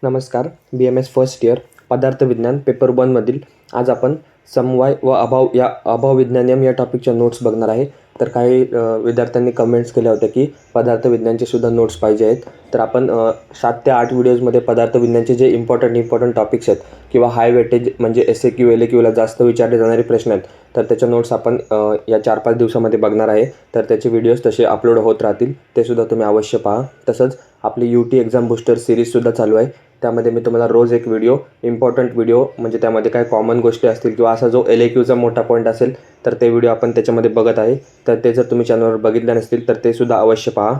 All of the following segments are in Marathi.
नमस्कार. BMS फर्स्ट इयर पदार्थ विज्ञान पेपर 1 मधील आज आपण समवाय व अभाव या अभाव विज्ञानियम या टॉपिकच्या नोट्स बघणार आहे. तर काही विद्यार्थ्यांनी कमेंट्स केल्या होत्या की पदार्थ विज्ञानचे सुद्धा नोट्स पाहिजे आहेत. तर आपण 7 ते 8 व्हिडिओजमध्ये पदार्थ विज्ञानचे जे इम्पॉर्टंट टॉपिक्स आहेत किंवा हाय वेटेज म्हणजे SAQ LAQला जास्त विचारले जाणारे प्रश्न आहेत, तर त्याच्या नोट्स आपण या 4-5 दिवसामध्ये बघणार आहे. तर त्याचे व्हिडिओज तसे अपलोड होत राहतील, ते सुद्धा तुम्ही अवश्य पहा. तसंच आपली UT एक्झाम बूस्टर सिरीजसुद्धा चालू आहे. त्यामध्ये मी तुम्हाला रोज एक इम्पॉर्टंट व्हिडिओ म्हणजे त्यामध्ये काय कॉमन गोष्टी असतील किंवा असा जो LAQचा मोठा पॉईंट असेल तर ते व्हिडिओ आपण त्याच्यामध्ये बघत आहे. तर ते जर तुम्ही चॅनलवर बघितले नसतील तर ते सुद्धा अवश्य पहा.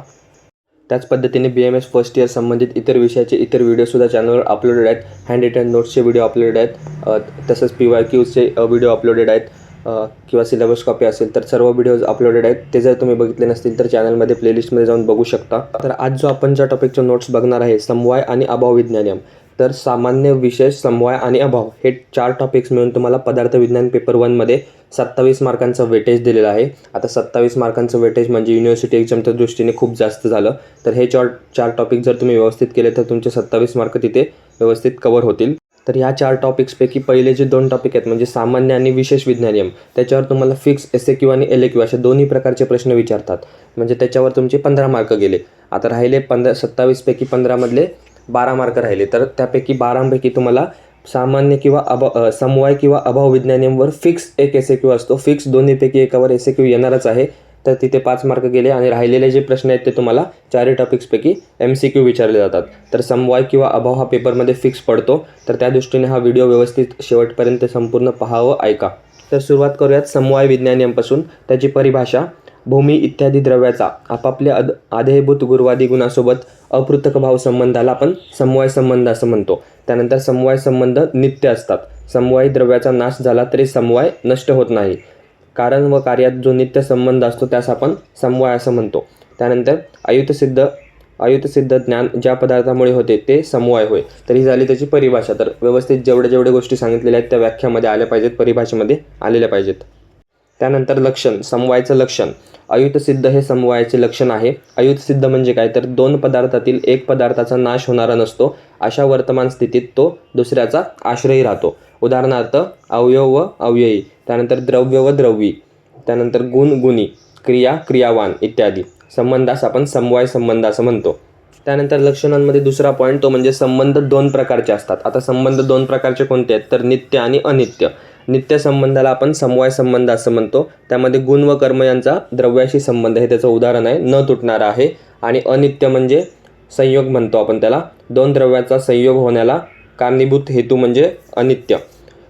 त्याच पद्धतीने BMS फर्स्ट इयर संबंधित इतर विषयाचे इतर व्हिडिओसुद्धा चॅनलवर अपलोडेड आहेत. हँड रिटन नोट्सचे व्हिडिओ अपलोडेड आहेत. तसंच PYQचे व्हिडिओ अपलोडेड आहेत. किंवा सिलेबस कॉपी असेल तर सर्व व्हिडिओज अपलोडेड आहेत. ते जर तुम्ही बघितले नसतील तर चॅनलमध्ये प्लेलिस्टमध्ये जाऊन बघू शकता. तर आज जो आपण ज्या टॉपिकचे नोट्स बघणार आहे समवाय आणि अभाव विज्ञानियम, तर सामान्य विशेष समवाय आणि अभाव हे 4 टॉपिक्स मिळून तुम्हाला पदार्थ विज्ञान पेपर 1 मध्ये 27 मार्कांचं वेटेज दिलेलं आहे. आता 27 मार्कांचं वेटेज म्हणजे युनिव्हर्सिटी एक्झामच्या दृष्टीने खूप जास्त झालं. तर हे 4 टॉपिक जर तुम्ही व्यवस्थित केले तर तुमचे 27 मार्क तिथे व्यवस्थित कव्हर होतील. तर ह्या 4 टॉपिक्सपैकी पहिले जे 2 टॉपिक आहेत म्हणजे सामान्य आणि विशेष विज्ञानियम, त्याच्यावर तुम्हाला फिक्स SAQ आणि LAQ असे दोन्ही प्रकारचे प्रश्न विचारतात. म्हणजे त्याच्यावर तुमचे 15 मार्क गेले. आता राहिले 27 पैकी 15 मधले 12 मार्क राहिले. तर त्यापैकी 12 तुम्हाला सामान्य किंवा समवाय किंवा अभाव विज्ञानियमवर फिक्स एक SAQ असतो. फिक्स दोन्हीपैकी एकावर SAQ येणारच आहे. तर तिथे 5 मार्क गेले आणि राहिलेले जे प्रश्न आहेत ते तुम्हाला 4 टॉपिक्सपैकी MCQ विचारले जातात. तर समवाय किंवा अभाव हा पेपरमध्ये फिक्स पडतो. तर त्या दृष्टीने हा व्हिडिओ व्यवस्थित शेवटपर्यंत संपूर्ण पहा व ऐका. तर सुरुवात करूयात समवाय विज्ञानियमपासून. त्याची परिभाषा: भूमी इत्यादी द्रव्याचा आपापल्या आधारभूत गुणवादी गुणासोबत अपृथक भाव संबंधाला आपण समवाय संबंध असं म्हणतो. त्यानंतर समवाय संबंध नित्य असतात. समवायी द्रव्याचा नाश झाला तरी समवाय नष्ट होत नाही. कारण व कार्यात जो नित्य संबंध असतो त्यास आपण समवाय असं म्हणतो. त्यानंतर अयुतसिद्ध ज्ञान ज्या पदार्थामुळे होते ते समवाय होय. तर ही झाली त्याची परिभाषा. तर व्यवस्थित जेवढे गोष्टी सांगितलेल्या आहेत त्या व्याख्यामध्ये आल्या पाहिजेत, परिभाषेमध्ये आलेल्या पाहिजेत. त्यानंतर लक्षण: समवायचं लक्षण. अयुतसिद्ध हे समवायाचे लक्षण आहे. अयुतसिद्ध म्हणजे काय, तर 2 पदार्थातील एक पदार्थाचा नाश होणारा नसतो. अशा वर्तमान स्थितीत तो दुसऱ्याचा आश्रयी राहतो. उदाहरणार्थ अवयव व अव्ययी, त्यानंतर द्रव्य व द्रवी, त्यानंतर गुण गुणी, क्रिया क्रियावान इत्यादी संबंधास आपण समवाय संबंध असं म्हणतो. त्यानंतर लक्षणांमध्ये दुसरा पॉईंट तो म्हणजे संबंध 2 प्रकारचे असतात. आता संबंध 2 प्रकारचे कोणते आहेत, तर नित्य आणि अनित्य. नित्य संबंधाला आपण समवाय संबंध असं म्हणतो. त्यामध्ये गुण व कर्म यांचा द्रव्याशी संबंध हे त्याचं उदाहरण आहे, न तुटणारा आहे. आणि अनित्य म्हणजे संयोग म्हणतो आपण त्याला. 2 द्रव्याचा संयोग होण्याला कारणीभूत हेतू म्हणजे अनित्य.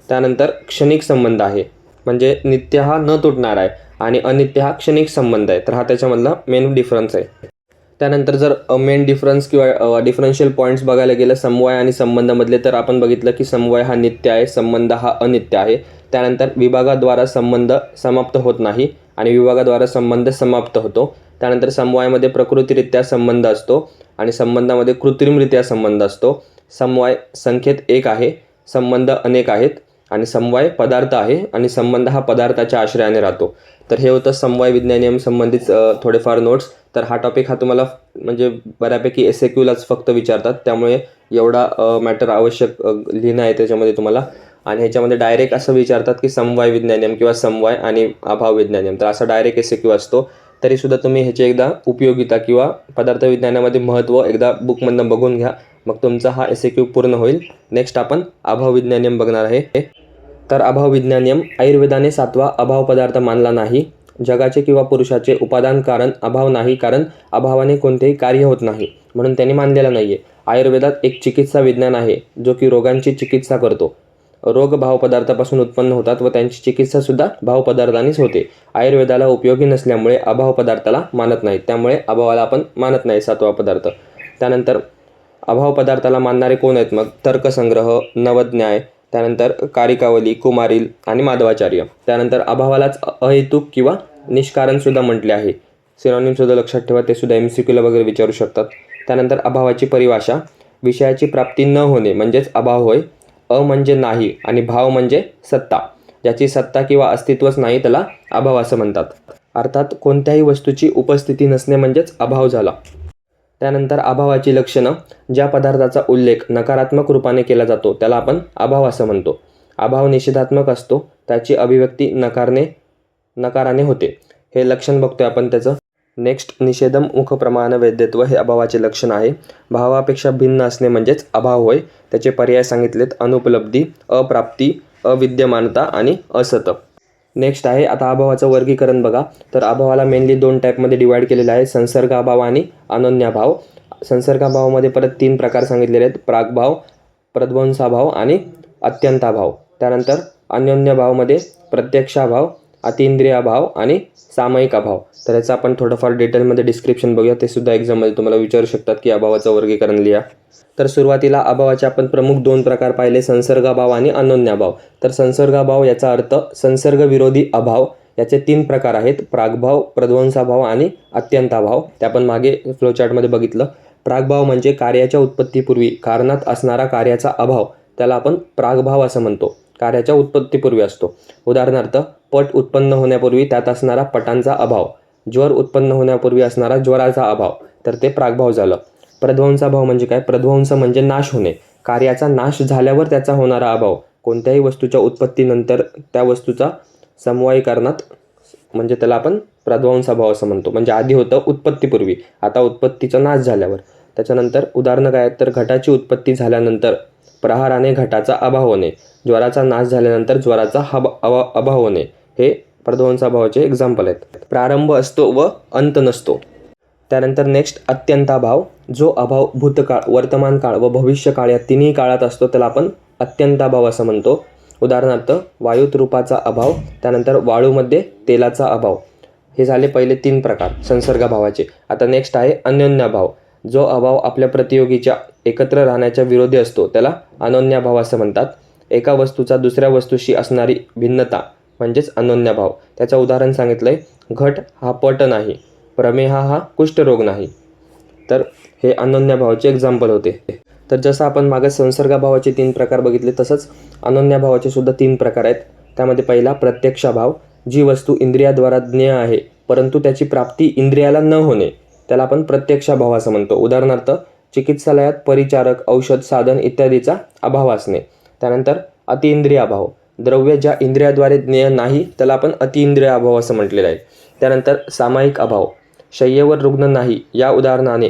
त्यानंतर क्षणिक संबंध आहे, म्हणजे नित्य हा न तुटणारा आहे आणि अनित्य हा क्षणिक संबंध आहे. तर हा त्याच्यामधला मेन डिफरन्स आहे. त्यानंतर जर मेन डिफरन्स किंवा डिफरन्शियल पॉईंट्स बघायला गेलं समवाय आणि संबंधामधले, तर आपण बघितलं की समवाय हा नित्य आहे, संबंध हा अनित्य आहे. त्यानंतर विभागाद्वारा संबंध समाप्त होत नाही आणि विभागाद्वारा संबंध समाप्त होतो. त्यानंतर समवायामध्ये प्रकृतीरित्या संबंध असतो आणि संबंधामध्ये कृत्रिमरित्या संबंध असतो. समवाय संख्येत 1 आहे, संबंध अनेक आहेत आणि समवाय पदार्थ आहे आणि संबंध हा पदार्थाच्या आश्रयाने राहतो. तर हे होतं समवाय विज्ञानियम संबंधित थोडेफार नोट्स. तर हा टॉपिक हा तुम्हाला म्हणजे बऱ्यापैकी SAQलाच फक्त विचारतात, त्यामुळे एवढा मॅटर आवश्यक लिहिणं आहे त्याच्यामध्ये तुम्हाला. आणि ह्याच्यामध्ये डायरेक्ट असं विचारतात की समवाय विज्ञानियम किंवा समवाय आणि अभाव विज्ञानियम, तर असा डायरेक्ट SAQ असतो. तरीसुद्धा तुम्ही ह्याची एकदा उपयोगिता किंवा पदार्थ विज्ञानामध्ये महत्त्व एकदा बुकमधनं बघून घ्या, मग तुमचा हा SAQ पूर्ण होईल. नेक्स्ट आपण अभाव विज्ञानियम बघणार आहे. तर अभाव विज्ञानियम: आयुर्वेदाने 7वा अभाव पदार्थ मानला नाही. जगाचे किंवा पुरुषाचे उपादान कारण अभाव नाही, कारण अभावाने कोणतेही कार्य होत नाही म्हणून त्यांनी मानलेला नाही आहे. आयुर्वेदात एक चिकित्सा विज्ञान आहे जो की रोगांची चिकित्सा करतो. रोग भावपदार्थापासून उत्पन्न होतात व त्यांची चिकित्सासुद्धा भावपदार्थांनीच होते. आयुर्वेदाला उपयोगी नसल्यामुळे अभाव पदार्थाला मानत नाही, त्यामुळे अभावाला आपण मानत नाही 7वा पदार्थ. त्यानंतर अभाव पदार्थाला मानणारे कोण आहेत, मग तर्कसंग्रह, नवज्ञाय, त्यानंतर कारिकावली, कुमारिल आणि माधवाचार्य. त्यानंतर अभावालाच अहेतुक किंवा निष्कारणसुद्धा म्हटले आहे. सिनॉनिमसुद्धा लक्षात ठेवा, ते सुद्धा MCQला वगैरे विचारू शकतात. त्यानंतर अभावाची परिभाषा: विषयाची प्राप्ती न होणे म्हणजेच अभाव होय. अ म्हणजे नाही आणि भाव म्हणजे सत्ता. ज्याची सत्ता किंवा अस्तित्वच नाही त्याला अभाव असं म्हणतात. अर्थात कोणत्याही वस्तूची उपस्थिती नसणे म्हणजेच अभाव झाला. त्यानंतर अभावाची लक्षणं, ज्या पदार्थाचा उल्लेख नकारात्मक रूपाने केला जातो त्याला आपण अभाव असं म्हणतो. अभाव निषेधात्मक असतो, त्याची अभिव्यक्ती नकाराने होते. हे लक्षण बघतोय आपण त्याचं. नेक्स्ट, निषेधम मुखप्रमाण वैद्यत्व हे अभावाचे लक्षण आहे. भावापेक्षा भिन्न असणे म्हणजेच अभाव होय. त्याचे पर्याय सांगितलेत: अनुपलब्धी, अप्राप्ती, अविद्यमानता आणि असत. नेक्स्ट आहे आता अभावाचं वर्गीकरण बघा. तर अभावाला मेनली 2 टाईपमध्ये डिवाइड केलेलं आहे: संसर्ग अभाव आणि अनन्याभाव. संसर्गाभावामध्ये परत 3 प्रकार सांगितलेले आहेत: प्रागभाव, प्रध्वंसाभाव आणि अत्यंताभाव. त्यानंतर अनन्यभावमध्ये प्रत्यक्षाभाव, अतिंद्रियाभाव आणि सामायिक अभाव. तर याचं आपण थोडंफार डिटेलमध्ये डिस्क्रिप्शन बघूया. ते सुद्धा एक्झाममध्ये तुम्हाला विचारू शकतात की अभावाचं वर्गीकरण लिहा. तर सुरुवातीला अभावाचे आपण प्रमुख 2 प्रकार पाहिले: संसर्गाभाव आणि अनन्याभाव. तर संसर्गाभाव याचा अर्थ संसर्गविरोधी अभाव. याचे 3 प्रकार आहेत: प्रागभाव, प्रध्वंसाभाव आणि अत्यंताभाव. ते आपण मागे फ्लोचार्टमध्ये बघितलं. प्रागभाव म्हणजे कार्याच्या उत्पत्तीपूर्वी कारणात असणारा कार्याचा अभाव, त्याला आपण प्रागभाव असं म्हणतो. कार्याच्या उत्पत्तीपूर्वी असतो. उदाहरणार्थ, पट उत्पन्न होण्यापूर्वी त्यात असणारा पटांचा अभाव, ज्वर उत्पन्न होण्यापूर्वी असणारा ज्वराचा अभाव, तर ते प्रागभाव झालं. प्रध्वंसाभाव म्हणजे काय? प्रध्वंस म्हणजे नाश होणे. कार्याचा नाश झाल्यावर त्याचा होणारा अभाव. कोणत्याही वस्तूच्या उत्पत्तीनंतर त्या वस्तूचा समवायीकरणात, म्हणजे त्याला आपण प्रध्वंसाभाव असं म्हणतो. म्हणजे आधी होतं उत्पत्तीपूर्वी, आता उत्पत्तीचा नाश झाल्यावर. त्याच्यानंतर उदाहरणं काय आहेत? तर घटाची उत्पत्ती झाल्यानंतर प्रहाराने घटाचा अभाव होणे, ज्वराचा नाश झाल्यानंतर ज्वराचा अभाव होणे, हे प्रध्वंसाभावाचे एक्झाम्पल आहेत. प्रारंभ असतो व अंत नसतो. त्यानंतर नेक्स्ट, अत्यंताभाव. जो अभाव भूतकाळ, वर्तमान काळ व भविष्यकाळ या तिन्ही काळात असतो त्याला आपण अत्यंताभाव असं म्हणतो. उदाहरणार्थ, वायूत रूपाचा अभाव, त्यानंतर वाळूमध्ये तेलाचा अभाव. हे झाले पहिले 3 प्रकार संसर्गाभावाचे. आता नेक्स्ट आहे अनन्याभाव. जो अभाव आपल्या प्रतियोगीच्या एकत्र राहण्याच्या विरोधी असतो त्याला अनन्याभाव असं म्हणतात. एका वस्तूचा दुसऱ्या वस्तूशी असणारी भिन्नता म्हणजेच अनन्याभाव. त्याचं उदाहरण सांगितलं आहे: घट हा पट नाही, प्रमेह हा कुष्ठरोग नाही. तर हे अनन्याभावाचे एक्झाम्पल होते. तर जसं आपण मागे संसर्गाभावाचे 3 प्रकार बघितले, तसंच अनन्याभावाचे सुद्धा 3 प्रकार आहेत. त्यामध्ये पहिला प्रत्यक्षाभाव. जी वस्तू इंद्रियाद्वारा ज्ञेय आहे परंतु त्याची प्राप्ती इंद्रियाला न होणे, त्याला आपण प्रत्यक्षाभाव असं म्हणतो. उदाहरणार्थ, चिकित्सालयात परिचारक, औषध, साधन इत्यादीचा अभाव असणे. त्यानंतर अतिइंद्रिय अभाव. द्रव्य ज्या इंद्रियाद्वारे ज्ञेय नाही त्याला आपण अतिइंद्रिय अभाव असं म्हटलेलं आहे. त्यानंतर सामायिक अभाव. शय्येवर रुग्ण नाही या उदाहरणाने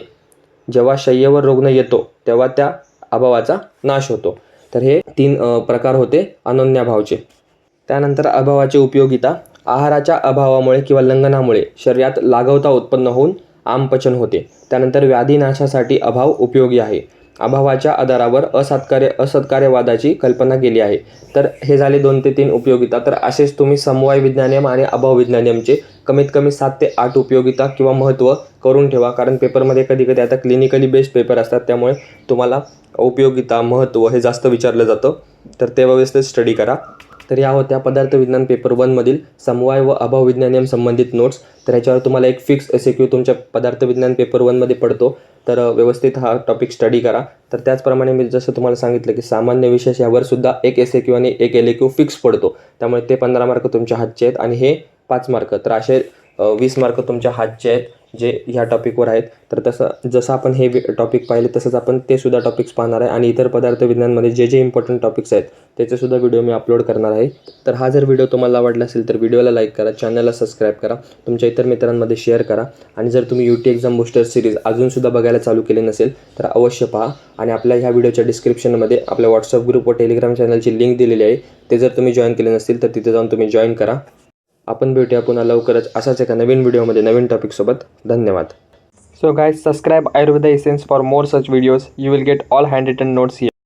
जेव्हा शय्येवर रुग्ण येतो तेव्हा त्या अभावाचा नाश होतो. तर हे 3 प्रकार होते अनन्याभावचे. त्यानंतर अभावाची उपयोगिता. आहाराच्या अभावामुळे किंवा लंघनामुळे शरीरात लाघवता उत्पन्न होऊन आमपचन होते. त्यानंतर व्याधीनाशासाठी अभाव उपयोगी आहे. अभावाच्या आधारावर असत्कार्यवादाची कल्पना केली आहे. तर हे झाले 2 ते 3 उपयोगिता. तर असेच तुम्ही समवाय विज्ञानियम आणि अभाव विज्ञानियमचे कमीत कमी 7 ते 8 उपयोगिता किंवा महत्त्व करून ठेवा. कारण पेपरमध्ये कधी आता क्लिनिकली बेस्ड पेपर असतात, त्यामुळे तुम्हाला उपयोगिता, महत्त्व हे जास्त विचारलं जातं. तर ते व्यवस्थित स्टडी करा. तर या होत्या पदार्थ विज्ञान पेपर 1 मधील समवाय व अभाव विज्ञानियम संबंधित नोट्स. तर ह्याच्यावर तुम्हाला एक फिक्स SAQ तुमच्या पदार्थ विज्ञान पेपर 1 मध्ये पडतो. तर व्यवस्थित हा टॉपिक स्टडी करा. तर त्याचप्रमाणे मी जसं तुम्हाला सांगितलं की सामान्य विशेष यावर सुद्धा एक SAQ आणि एक LAQ फिक्स पडतो. त्यामुळे ते 15 मार्क तुमच्या हातचे आहेत आणि हे 5 मार्क. तर असे 20 मार्क तुमच्या हातचे आहेत जे ह्या टॉपिकवर आहेत. तर जसं आपण हे टॉपिक पाहिले तसंच आपण ते सुद्धा टॉपिक्स पाहणार आहे आणि इतर पदार्थ विज्ञानमध्ये जे इम्पॉर्टंट टॉपिक्स आहेत त्याचेसुद्धा व्हिडिओ मी अपलोड करणार आहे. तर हा जर व्हिडिओ तुम्हाला आवडला असेल तर व्हिडिओला लाईक करा, चॅनलला सबस्क्राईब करा, तुमच्या इतर मित्रांमध्ये शेअर करा. आणि जर तुम्ही UT एक्झाम बूस्टर सिरीज अजूनसुद्धा बघायला चालू केले नसेल तर अवश्य पहा. आणि आपल्या ह्या व्हिडिओच्या डिस्क्रिप्शनमध्ये आपल्या व्हॉट्सअप ग्रुप व टेलिग्राम चॅनलची लिंक दिलेली आहे. ते जर तुम्ही जॉईन केले नसतील तर तिथे जाऊन तुम्ही जॉईन करा. आपण भेटूया पुन्हा लवकरच असाच एका नवीन व्हिडिओमध्ये नवीन टॉपिकसोबत. धन्यवाद. So guys, subscribe Ayurveda Essence for more such videos. You will get all handwritten notes here.